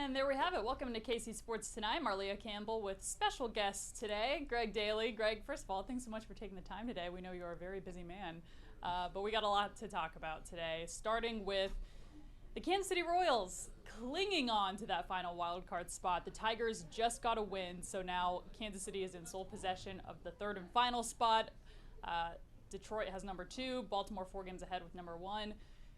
And there we have it. Welcome to KC Sports Tonight. Marleah Campbell with special guests today, Greg Dailey. Greg, first of all, thanks so much for taking the time today. We know you're a very busy man, but we got a lot to talk about today, starting with the Kansas City Royals clinging on to that final wild card spot. The Tigers just got a win, so now Kansas City is in sole possession of the third and final spot. Detroit has number 2, Baltimore 4 games ahead with number 1.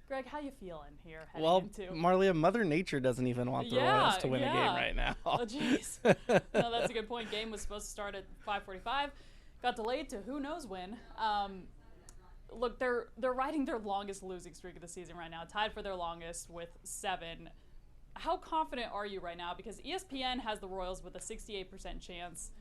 Greg, how you feeling here heading into? Marleah, Mother Nature doesn't even want the Royals to win a game right now. Oh, jeez. No, that's a good point. Game was supposed to start at 5:45. Got delayed to who knows when. Look, they're riding their longest losing streak of the season right now, tied for their longest with 7. How confident are you right now? Because ESPN has the Royals with a 68% chance.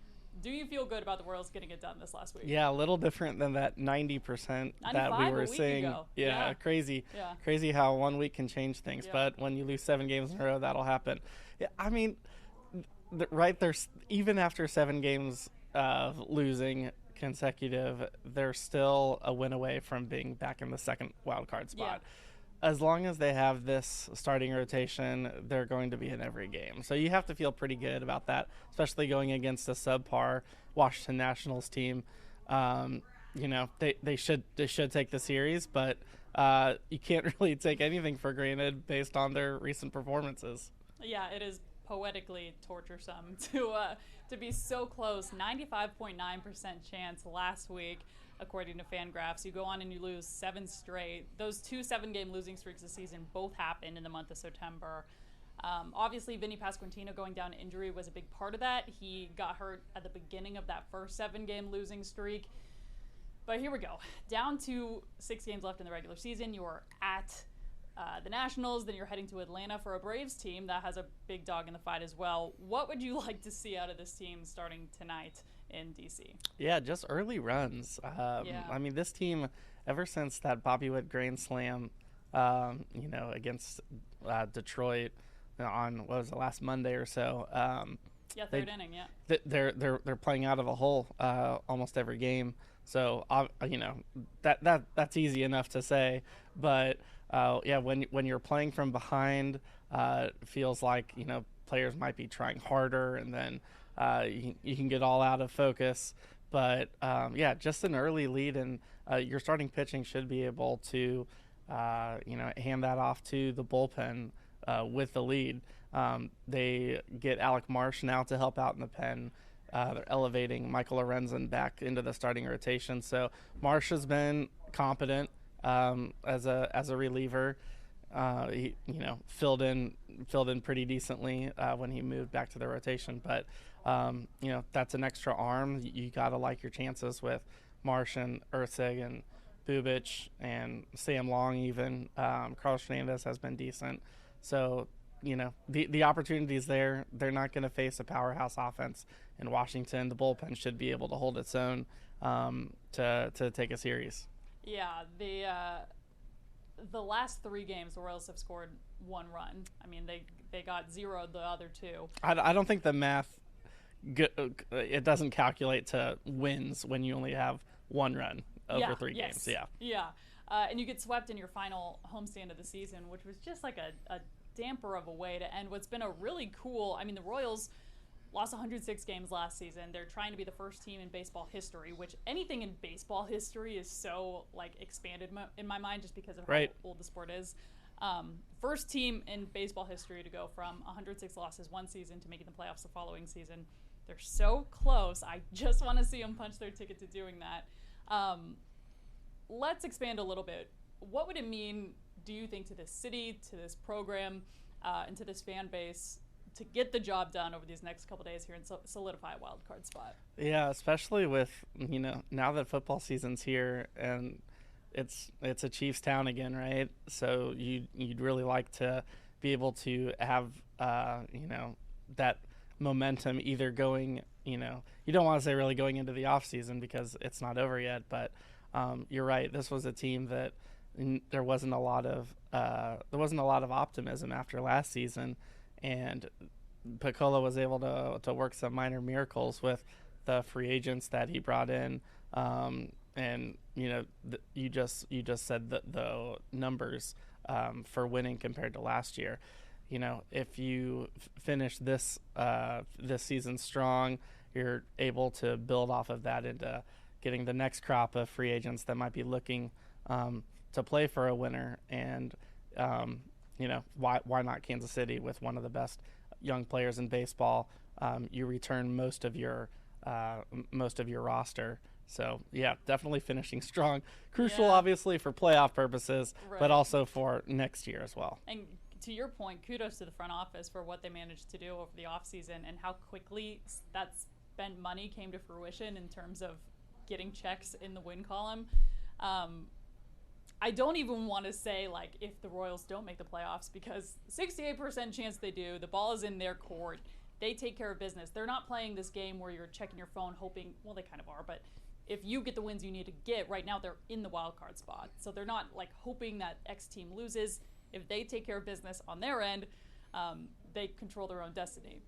Do you feel good about the Royals getting it done this last week? Yeah, a little different than that 90% that we were seeing. Yeah, crazy. Yeah. Crazy how 1 week can change things. Yeah. But when you lose 7 games in a row, that'll happen. Yeah, I mean, right there's even after 7 games losing consecutive, they're still a win away from being back in the second wild card spot. Yeah. As long as they have this starting rotation, they're going to be in every game. So you have to feel pretty good about that, especially going against a subpar Washington Nationals team. They should take the series, but you can't really take anything for granted based on their recent performances. Yeah, it is poetically torturesome to be so close. 95.9% chance last week. According to Fangraphs, you go on and you lose 7 straight. Those 2 7-game losing streaks this season both happened in the month of September. Obviously, Vinny Pasquantino going down to injury was a big part of that. He got hurt at the beginning of that first 7-game losing streak. But here we go. Down to 6 games left in the regular season. You are at the Nationals. Then you're heading to Atlanta for a Braves team that has a big dog in the fight as well. What would you like to see out of this team starting tonight in DC? Yeah, just early runs. I mean, this team, ever since that Bobby Witt grand slam, against Detroit on what was the last Monday or so. Third inning. Yeah. They're playing out of a hole almost every game. So that's easy enough to say, but when you're playing from behind, it feels like players might be trying harder, and then you can get all out of focus. But just an early lead, and your starting pitching should be able to hand that off to the bullpen with the lead. They get Alec Marsh now to help out in the pen. They're elevating Michael Lorenzen back into the starting rotation. So Marsh has been competent as a reliever. He filled in pretty decently when he moved back to the rotation. But that's an extra arm. You got to like your chances with Marsh and Erceg and Bubic and Sam Long even. Carlos Fernandez has been decent. So the opportunity's there. They're not going to face a powerhouse offense in Washington. The bullpen should be able to hold its own to take a series. Yeah, the last 3 games, the Royals have scored 1 run. I mean, they got 0 the other 2. I don't think the math, it doesn't calculate to wins when you only have 1 run over 3 games. Yeah. And you get swept in your final homestand of the season, which was just like a damper of a way to end what's been a really cool. I mean, the Royals lost 106 games last season. They're trying to be the first team in baseball history, which anything in baseball history is so expanded in my mind just because of how old the sport is. First team in baseball history to go from 106 losses one season to making the playoffs the following season. They're so close. I just want to see them punch their ticket to doing that. Let's expand a little bit. What would it mean, do you think, to this city, to this program, and to this fan base to get the job done over these next couple days here and solidify a wild card spot? Yeah, especially with now that football season's here and it's a Chiefs town again, right? So you'd really like to be able to have that momentum either going. You don't want to say really going into the off season because it's not over yet, but you're right. This was a team that there wasn't a lot of optimism after last season. And Piccolo was able to work some minor miracles with the free agents that he brought in, and you just said the numbers for winning compared to last year. if you finish this season strong, you're able to build off of that into getting the next crop of free agents that might be looking to play for a winner. And why not Kansas City with one of the best young players in baseball? You return most of your roster. So yeah, definitely finishing strong. Crucial, obviously, for playoff purposes, but also for next year as well. And to your point, kudos to the front office for what they managed to do over the offseason and how quickly that spent money came to fruition in terms of getting checks in the win column. I don't even want to say, like, if the Royals don't make the playoffs, because 68% chance they do. The ball is in their court. They take care of business. They're not playing this game where you're checking your phone hoping, well, they kind of are, but if you get the wins you need to get, right now they're in the wild card spot. So they're not, like, hoping that X team loses. If they take care of business on their end, they control their own destiny.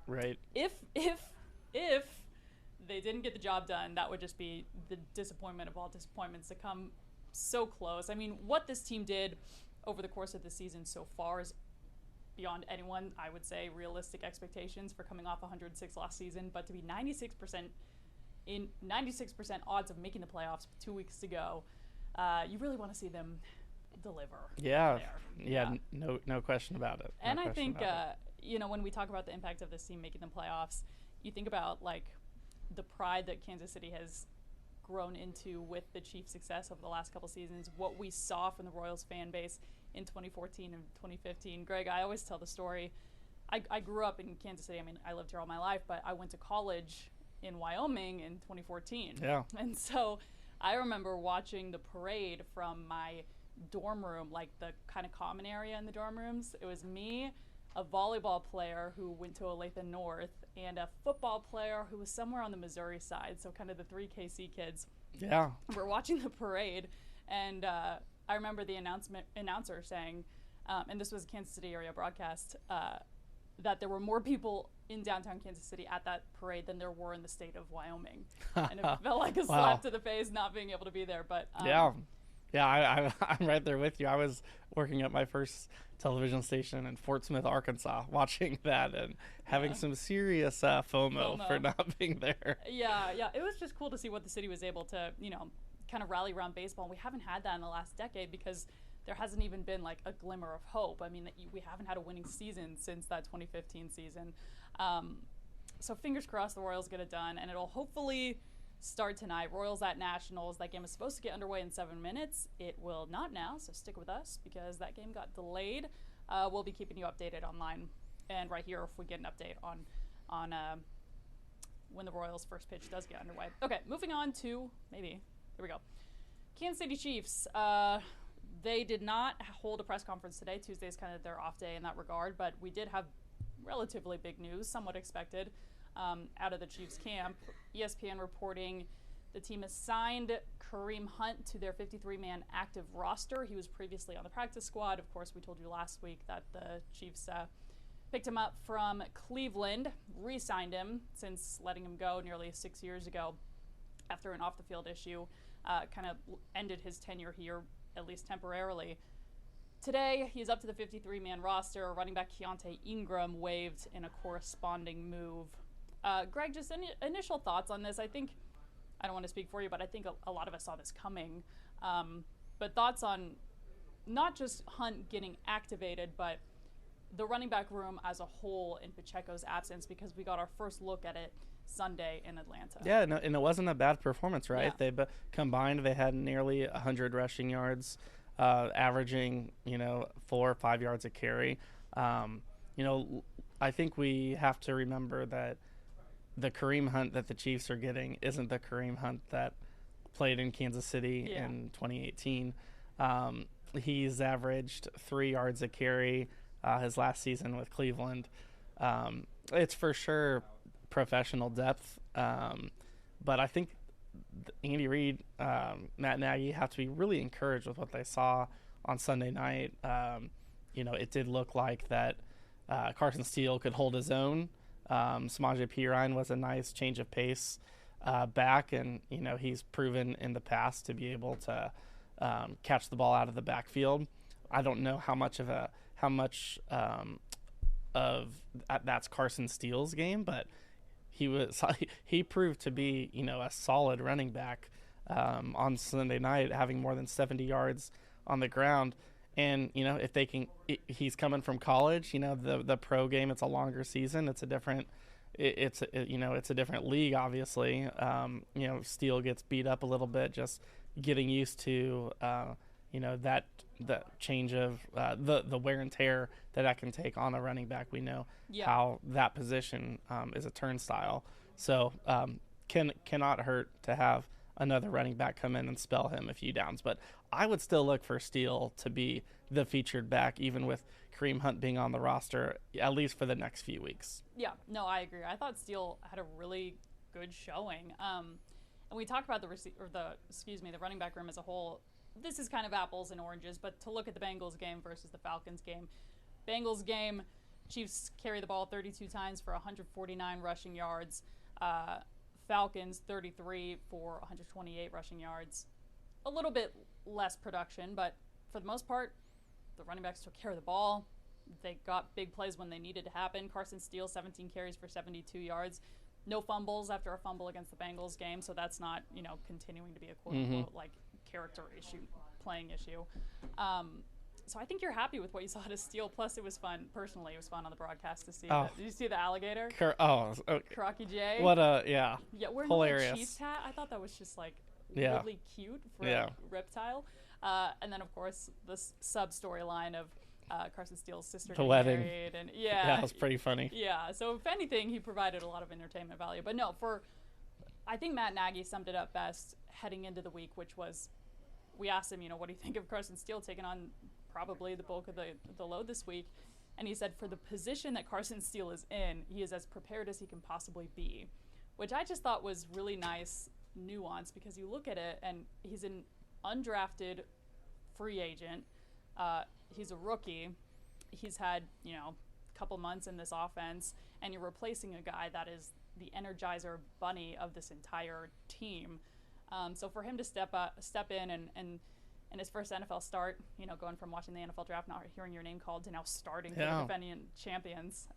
Right. If they didn't get the job done, that would just be the disappointment of all disappointments to come so close. I mean, what this team did over the course of the season so far is beyond anyone, I would say, realistic expectations for coming off 106 last season. But to be 96% odds of making the playoffs 2 weeks to go, you really want to see them deliver. Yeah. No question about it. And I think when we talk about the impact of this team making the playoffs, you think about, like, the pride that Kansas City has grown into with the Chiefs' success over the last couple seasons, what we saw from the Royals fan base in 2014 and 2015. Greg, I always tell the story. I grew up in Kansas City. I mean, I lived here all my life, but I went to college in Wyoming in 2014. Yeah. And so I remember watching the parade from my dorm room, like the kind of common area in the dorm rooms. It was me, a volleyball player who went to Olathe North, and a football player who was somewhere on the Missouri side, so kind of the three KC kids. Yeah. We're watching the parade, and I remember the announcer saying, and this was a Kansas City area broadcast, that there were more people in downtown Kansas City at that parade than there were in the state of Wyoming. And it felt like a slap to the face not being able to be there. But I'm right there with you. I was working at my first television station in Fort Smith, Arkansas, watching that and having some serious FOMO for not being there. Yeah. It was just cool to see what the city was able to, kind of rally around baseball. And we haven't had that in the last decade because there hasn't even been, like, a glimmer of hope. I mean, we haven't had a winning season since that 2015 season. So fingers crossed the Royals get it done, and it'll hopefully start tonight. Royals at Nationals. That game is supposed to get underway in 7 minutes. It will not now, so stick with us because that game got delayed. We'll be keeping you updated online and right here if we get an update on when the Royals' first pitch does get underway. Okay, moving on to here we go. Kansas City Chiefs. They did not hold a press conference today. Tuesday is kind of their off day in that regard, but we did have relatively big news, somewhat expected, out of the Chiefs camp. ESPN reporting the team has signed Kareem Hunt to their 53-man active roster. He was previously on the practice squad. Of course, we told you last week that the Chiefs picked him up from Cleveland, re-signed him since letting him go nearly 6 years ago after an off-the-field issue, kind of ended his tenure here, at least temporarily. Today, he's up to the 53-man roster. Running back Keontae Ingram waived in a corresponding move. Greg, just any initial thoughts on this? I don't want to speak for you, but I think a lot of us saw this coming. But thoughts on not just Hunt getting activated, but the running back room as a whole in Pacheco's absence, because we got our first look at it Sunday in Atlanta. Yeah, and it wasn't a bad performance, right? Yeah. They combined, they had nearly 100 rushing yards, averaging 4 or 5 yards a carry. I think we have to remember that the Kareem Hunt that the Chiefs are getting isn't the Kareem Hunt that played in Kansas City in 2018. He's averaged 3 yards a carry his last season with Cleveland. It's for sure professional depth, but I think Andy Reid, Matt Nagy have to be really encouraged with what they saw on Sunday night. It did look like that Carson Steele could hold his own. Samaje Perine was a nice change of pace back, and he's proven in the past to be able to catch the ball out of the backfield. I don't know how much of that's Carson Steele's game, but he proved to be, a solid running back on Sunday night, having more than 70 yards on the ground. And if they can, he's coming from college. The pro game, it's a longer season. It's a different. It's a different league, obviously. Steele gets beat up a little bit, just getting used to that change of the wear and tear that can take on a running back. We know how that position is a turnstile, so cannot hurt to have another running back come in and spell him a few downs. But I would still look for Steele to be the featured back, even with Kareem Hunt being on the roster, at least for the next few weeks. Yeah, no, I agree. I thought Steele had a really good showing. And we talked about the running back room as a whole. This is kind of apples and oranges, but to look at the Bengals game versus the Falcons game. Bengals game, Chiefs carry the ball 32 times for 149 rushing yards. Falcons 33 for 128 rushing yards. A little bit less production, but for the most part, the running backs took care of the ball. They got big plays when they needed to happen. Carson Steele, 17 carries for 72 yards. No fumbles after a fumble against the Bengals game, so that's not, continuing to be a quote-unquote, character issue, playing issue. So I think you're happy with what you saw to Steele. Plus, it was fun. Personally, it was fun on the broadcast to see. Did you see the alligator? Okay. Crocky J. What a, yeah. Yeah, wearing hilarious. the Chiefs hat. I thought that was just, really cute for a reptile. And then, of course, the sub-storyline of Carson Steele's sister the wedding. Married. And, that was pretty funny. Yeah, so if anything, he provided a lot of entertainment value. But no, I think Matt Nagy summed it up best heading into the week, which was, we asked him, what do you think of Carson Steele taking on probably the bulk of the load this week? And he said, for the position that Carson Steele is in, he is as prepared as he can possibly be, which I just thought was really nice nuance, because you look at it and he's an undrafted free agent. He's a rookie. He's had, a couple months in this offense, and you're replacing a guy that is the Energizer bunny of this entire team. So for him to step in and his first NFL start, going from watching the NFL draft, not hearing your name called, to now starting for the defending champions,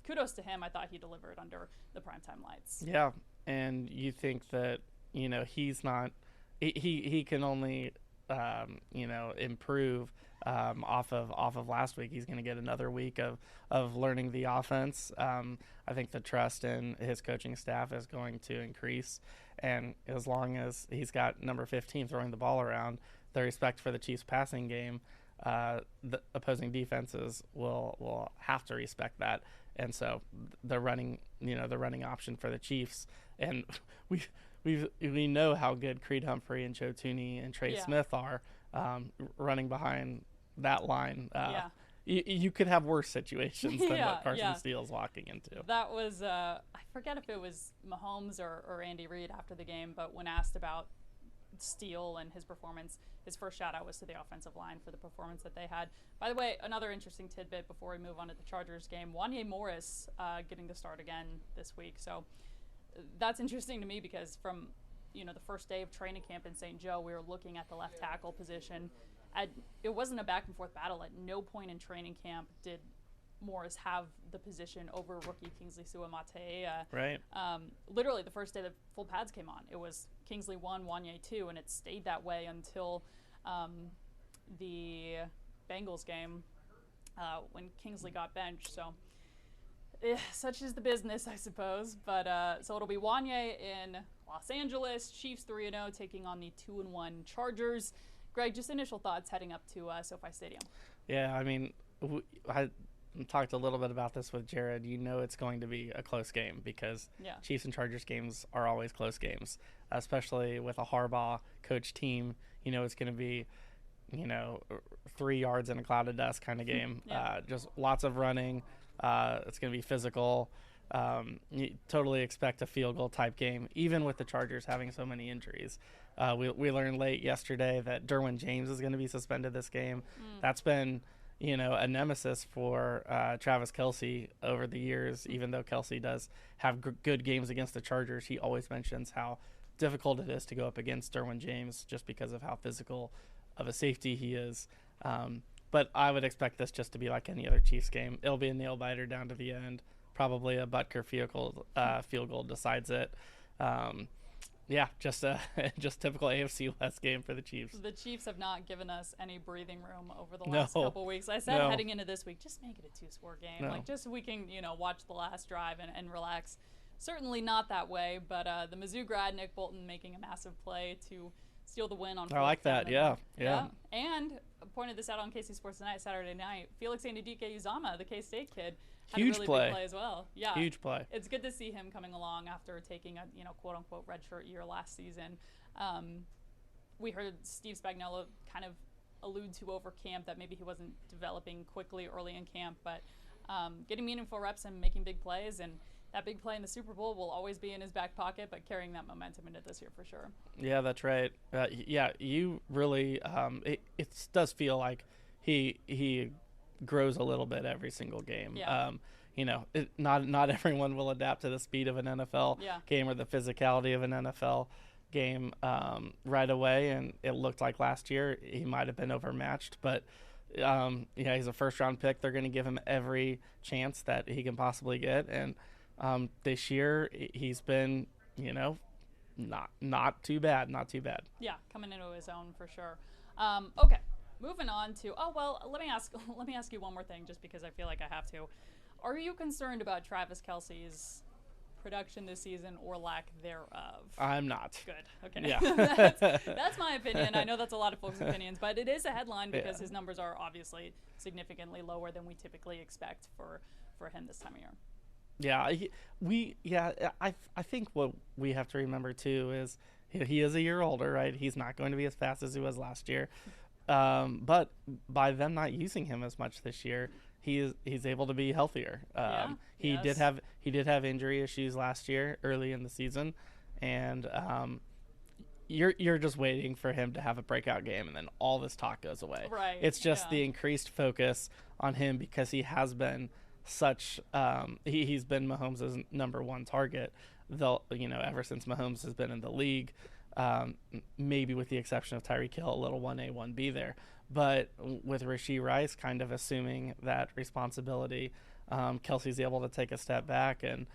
kudos to him. I thought he delivered under the primetime lights. Yeah, and you think that, he's not, he can only, improve off of last week. He's going to get another week of learning the offense. I think the trust in his coaching staff is going to increase, and as long as he's got number 15 throwing the ball around, the respect for the Chiefs passing game, the opposing defenses will have to respect that. And so the running option for the Chiefs, and we know how good Creed Humphrey and Joe Tooney and Trey Smith are running behind that line. You could have worse situations than what Carson Steele's walking into. That was, I forget if it was Mahomes or Andy Reid after the game, but when asked about Steele and his performance, his first shout out was to the offensive line for the performance that they had. By the way, another interesting tidbit before we move on to the Chargers game, Wanya Morris getting the start again this week. So that's interesting to me, because from the first day of training camp in St. Joe, we were looking at the left tackle position. It wasn't a back and forth battle. At no point in training camp did Morris have the position over rookie Kingsley Suamataia. Right. Literally the first day the full pads came on, it was Kingsley 1, Wanya 2, and it stayed that way until the Bengals game when Kingsley got benched. So such is the business, I suppose. But so it'll be Wanya in Los Angeles, Chiefs 3-0 taking on the 2-1 Chargers. Greg, just initial thoughts heading up to SoFi Stadium. Yeah, I mean, I talked a little bit about this with Jared. It's going to be a close game, because Chiefs and Chargers games are always close games, especially with a Harbaugh coach team. It's going to be, 3 yards in a cloud of dust kind of game. Just lots of running. It's going to be physical. You totally expect a field goal type game, even with the Chargers having so many injuries. We learned late yesterday that Derwin James is going to be suspended this game. That's been, a nemesis for Travis Kelce over the years. Even though Kelce does have good games against the Chargers, he always mentions how difficult it is to go up against Derwin James, just because of how physical of a safety he is. but I would expect this just to be like any other Chiefs game. It'll be a nail biter down to the end. Probably a Butker field goal decides it. Yeah, just typical AFC West game for the Chiefs. The Chiefs have not given us any breathing room over the last couple weeks. I said heading into this week, just make it a 2-score game. Like, just so we can, watch the last drive and relax. Certainly not that way, but the Mizzou grad, Nick Bolton, making a massive play to steal the win on. I like that, yeah. And I pointed this out on KC Sports Tonight Saturday night. Felix Anudike-Uzomah, the K-State kid, had huge a really play. Big play as well. Yeah, huge play. It's good to see him coming along after taking a quote unquote redshirt year last season. We heard Steve Spagnuolo kind of allude to over camp that maybe he wasn't developing quickly early in camp, but getting meaningful reps and making big plays, and that big play in the Super Bowl will always be in his back pocket, but carrying that momentum into this year for sure. Yeah, that's right. You really it does feel like he grows a little bit every single game. Yeah. Not everyone will adapt to the speed of an NFL game or the physicality of an NFL game right away, and it looked like last year he might have been overmatched, but he's a first-round pick. They're going to give him every chance that he can possibly get, and this year he's been, not too bad. Yeah, coming into his own for sure. Okay, moving on to let me ask you one more thing, just because I feel like I have to. Are you concerned about Travis Kelce's production this season or lack thereof? I'm not. Good. Okay. Yeah. that's my opinion. I know that's a lot of folks' opinions, but it is a headline because his numbers are obviously significantly lower than we typically expect for him this time of year. Yeah, I think what we have to remember too is he is a year older, right? He's not going to be as fast as he was last year, but by them not using him as much this year, he's able to be healthier. He did have injury issues last year early in the season, and you're just waiting for him to have a breakout game, and then all this talk goes away. Right. It's just the increased focus on him because he has been such he's been Mahomes' number one target, though, ever since Mahomes has been in the league, maybe with the exception of Tyreek Hill, a little 1A 1B there, but with Rashee Rice kind of assuming that responsibility, Kelce's able to take a step back, and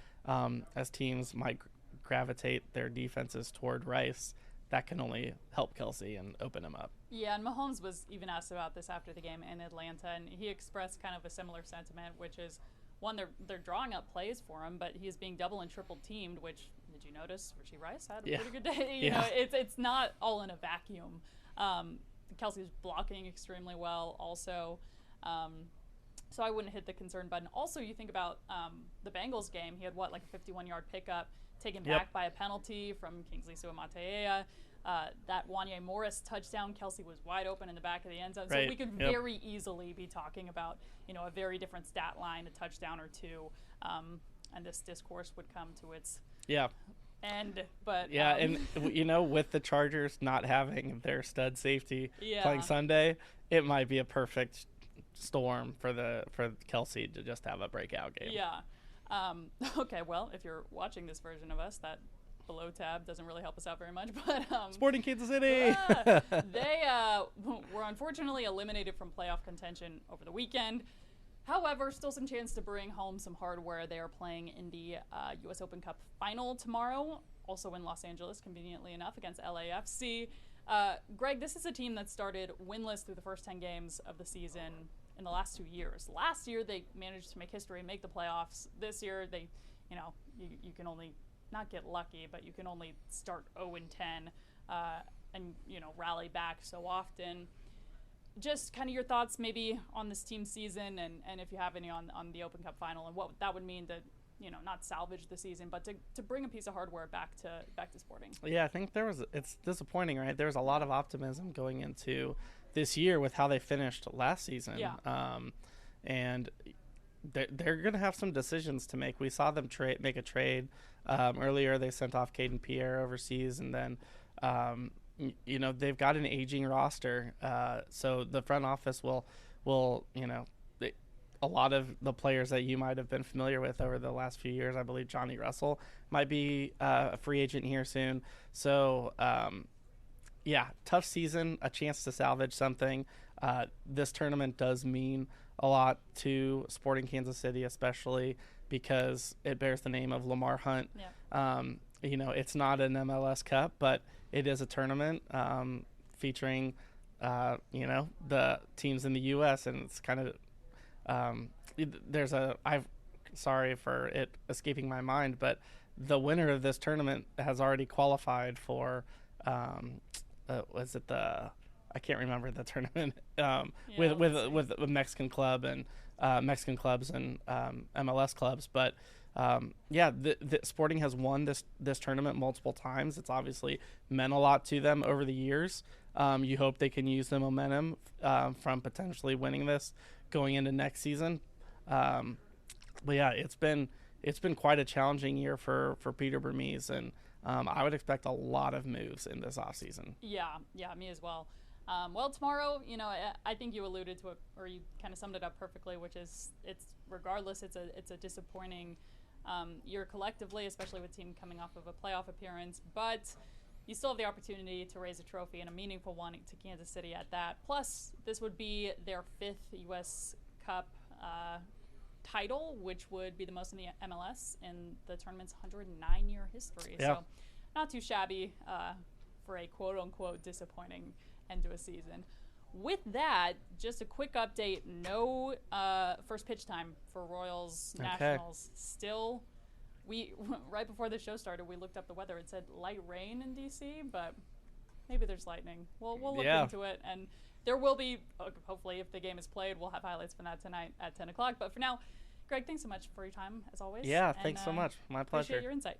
as teams might gravitate their defenses toward Rice, that can only help Kelce and open him up. Yeah, and Mahomes was even asked about this after the game in Atlanta, and he expressed kind of a similar sentiment, which is, one, they're drawing up plays for him, but he's being double and triple teamed, which, did you notice Rashee Rice had a pretty good day? You know, it's not all in a vacuum. Kelce's blocking extremely well also. So I wouldn't hit the concern button. Also, you think about the Bengals game. He had, a 51-yard pickup taken back by a penalty from Kingsley Suamataia. That Wanya Morris touchdown, Kelce was wide open in the back of the end zone. Right. So we could very easily be talking about, a very different stat line, a touchdown or two, and this discourse would come to its end. But and with the Chargers not having their stud safety playing Sunday, it might be a perfect storm for Kelce to just have a breakout game. Okay, well, if you're watching this version of us, that below tab doesn't really help us out very much, but Sporting Kansas City. They were unfortunately eliminated from playoff contention over the weekend. However, still some chance to bring home some hardware. They are playing in the U.S. Open Cup final tomorrow, also in Los Angeles, conveniently enough, against LAFC. Greg, this is a team that started winless through the first 10 games of the season in the last 2 years. Last year, they managed to make history and make the playoffs. This year, they, you can only not get lucky, but you can only start 0-10 and, rally back so often. Just kind of your thoughts maybe on this team season, and if you have any on the Open Cup final, and what that would mean to, not salvage the season, but to bring a piece of hardware back to Sporting. Yeah, I think it's disappointing, right? There was a lot of optimism going into this year with how they finished last season. And they're going to have some decisions to make. We saw them make a trade earlier. They sent off Caden Pierre overseas, and then they've got an aging roster, so the front office will a lot of the players that you might have been familiar with over the last few years. I believe Johnny Russell might be a free agent here soon. So tough season, a chance to salvage something. This tournament does mean a lot to Sporting Kansas City, especially because it bears the name of Lamar Hunt. Yeah. It's not an MLS Cup, but it is a tournament featuring, the teams in the U.S. and it's kind of sorry for it escaping my mind, but the winner of this tournament has already qualified for, I can't remember the tournament with Mexican club and Mexican clubs and MLS clubs, but the Sporting has won this tournament multiple times. It's obviously meant a lot to them over the years. You hope they can use the momentum from potentially winning this going into next season. But yeah, it's been quite a challenging year for Peter Burmese, and I would expect a lot of moves in this offseason. Yeah, me as well. Well, tomorrow, I think you alluded to it, or you kind of summed it up perfectly, which is it's a disappointing year collectively, especially with the team coming off of a playoff appearance, but you still have the opportunity to raise a trophy and a meaningful one to Kansas City at that. Plus, this would be their 5th U.S. Cup title, which would be the most in the MLS in the tournament's 109-year history. Yeah. So not too shabby for a quote-unquote disappointing end to a season. With that, just a quick update. No first pitch time for Royals Nationals. Still, right before the show started, we looked up the weather. It said light rain in D.C., but maybe there's lightning. We'll look into it, and there will be, hopefully, if the game is played, we'll have highlights from that tonight at 10 o'clock. But for now, Greg, thanks so much for your time, as always. Yeah, thanks so much. My pleasure. Appreciate your insight.